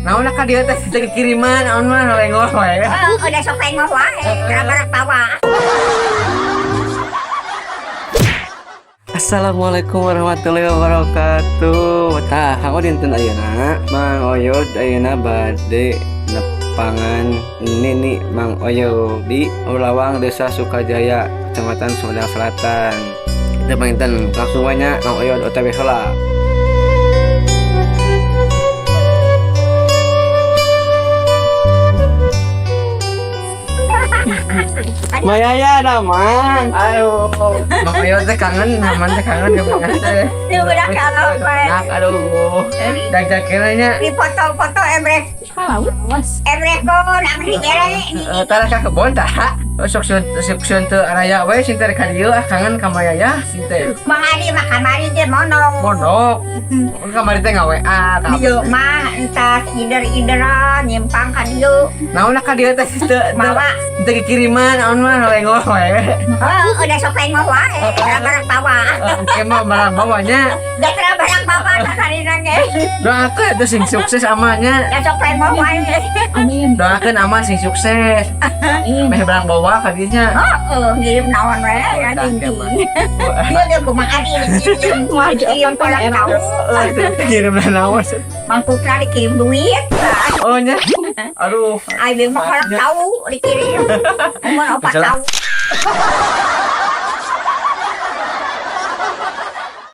Naon ka dia teh teu kiriman, naon mah lengos wae. Udah sok lengos wae, barak bawa. Assalamualaikum warahmatullahi wabarakatuh. Tah, aku dinten ayeuna Mang Oyod ayeuna bade nepangan Nini Mang Oyod di Ulawang Desa Sukajaya, Kecamatan Sumedang Selatan. Kita panginten langsung banyak Mang Oyod OTW heula. Mayaya namang. Aduh, Mang Oyod teh kangen, Haman teh kangen ke mana teh. Ini udah kalau Nak, aduh. Dajak kenanya. di foto-foto emrek. Emrek ko nang digere. Tara ka kebon tah. Sok sun teu araya we sing teh ka dieu kangen ka Mayaya sing teh. Mangadi makamari dia monong. Mondok. Kamari teh ngawe ka. Dieu mah entah ider-ideran nyimpang ka dieu. Naon ka dieu teh teu Mawa. teu kiriman, naon mah lengos wae. Udah sok lengos wae, barak bawa. Oke mah barang bawanya. Da tara barak bawa sarina ge. Doakeun atuh sing sukses amalnya. Da sok lengos wae. Doakeun amal sing sukses. Meh barang bawa ka dieu nya. Ngirim naon wae ya tinggi. Dia kumaha dikirim. Kirim kolak tahu. Kirim lah naon. Mang Putra dikirim duit. Oh nya. Aduh. Ai bieu mah kolak tahu dikirim. Mun opat tahu.